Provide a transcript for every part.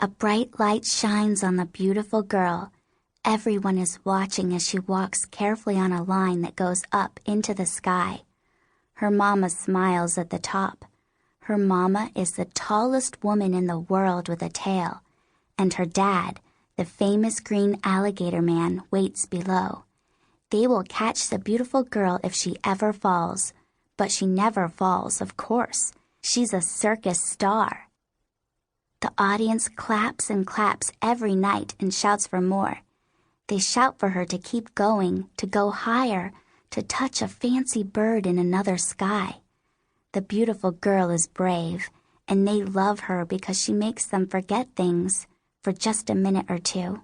A bright light shines on the beautiful girl. Everyone is watching as she walks carefully on a line that goes up into the sky. Her mama smiles at the top. Her mama is the tallest woman in the world with a tail, and her dad, the famous green alligator man, waits below. They will catch the beautiful girl if she ever falls, but she never falls, of course. She's a circus star. The audience claps and claps every night and shouts for more. They shout for her to keep going, to go higher, to touch a fancy bird in another sky. The beautiful girl is brave, and they love her because she makes them forget things for just a minute or two.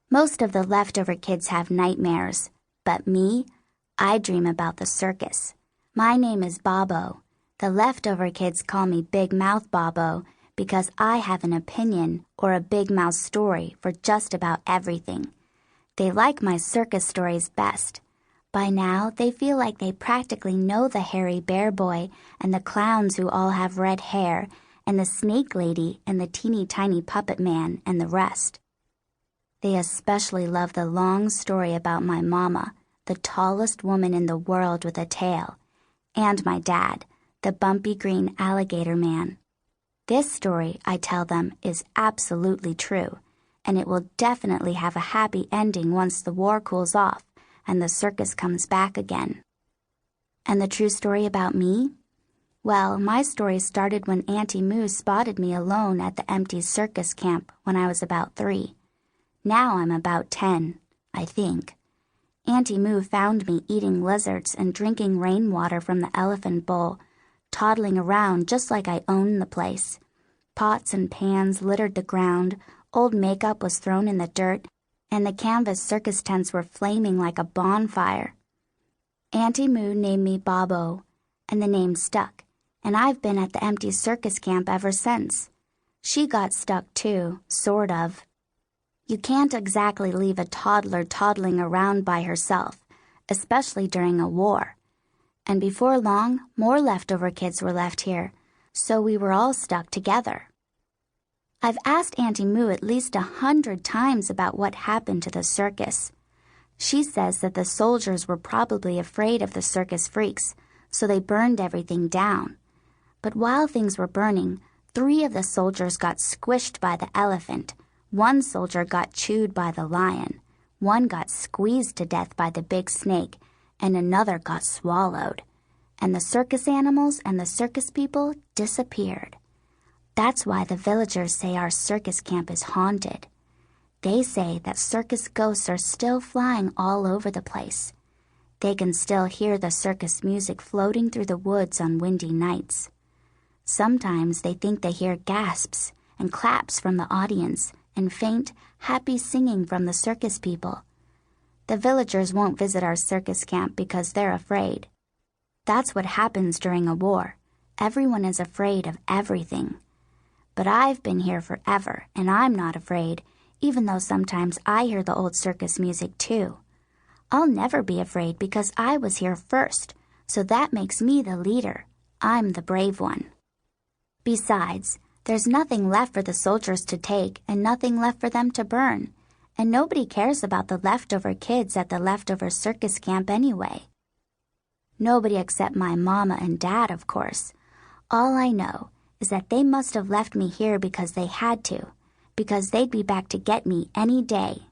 Most of the leftover kids have nightmares, but me, I dream about the circus. My name is Babo. The leftover kids call me Big Mouth Babo because I have an opinion or a big mouth story for just about everything. They like my circus stories best. By now, they feel like they practically know the hairy bear boy and the clowns who all have red hair and the snake lady and the teeny tiny puppet man and the rest. They especially love the long story about my mama, the tallest woman in the world with a tail, and my dad, the bumpy green alligator man. This story, I tell them, is absolutely true, and it will definitely have a happy ending once the war cools off and the circus comes back again. And the true story about me? Well, my story started when Auntie Moo spotted me alone at the empty circus camp when I was about 3. Now I'm about 10, I think. Auntie Moo found me eating lizards and drinking rainwater from the elephant bowl, toddling around just like I owned the place. Pots and pans littered the ground, old makeup was thrown in the dirt, and the canvas circus tents were flaming like a bonfire. Auntie Moo named me Babo, and the name stuck, and I've been at the empty circus camp ever since. She got stuck too, sort of. You can't exactly leave a toddler toddling around by herself, especially during a war. And before long, more leftover kids were left here, so we were all stuck together. I've asked Auntie Moo at least 100 times about what happened to the circus. She says that the soldiers were probably afraid of the circus freaks, so they burned everything down. But while things were burning, 3 of the soldiers got squished by the elephant, 1 soldier got chewed by the lion, 1 got squeezed to death by the big snake, and another got swallowed. And the circus animals and the circus people disappeared. That's why the villagers say our circus camp is haunted. They say that circus ghosts are still flying all over the place. They can still hear the circus music floating through the woods on windy nights. Sometimes they think they hear gasps and claps from the audience and faint, happy singing from the circus people. The villagers won't visit our circus camp because they're afraid. That's what happens during a war. Everyone is afraid of everything. But I've been here forever, and I'm not afraid, even though sometimes I hear the old circus music too. I'll never be afraid because I was here first, so that makes me the leader. I'm the brave one. Besides, there's nothing left for the soldiers to take and nothing left for them to burn, and nobody cares about the leftover kids at the leftover circus camp anyway. Nobody except my mama and dad, of course. All I know is that they must have left me here because they had to, because they'd be back to get me any day.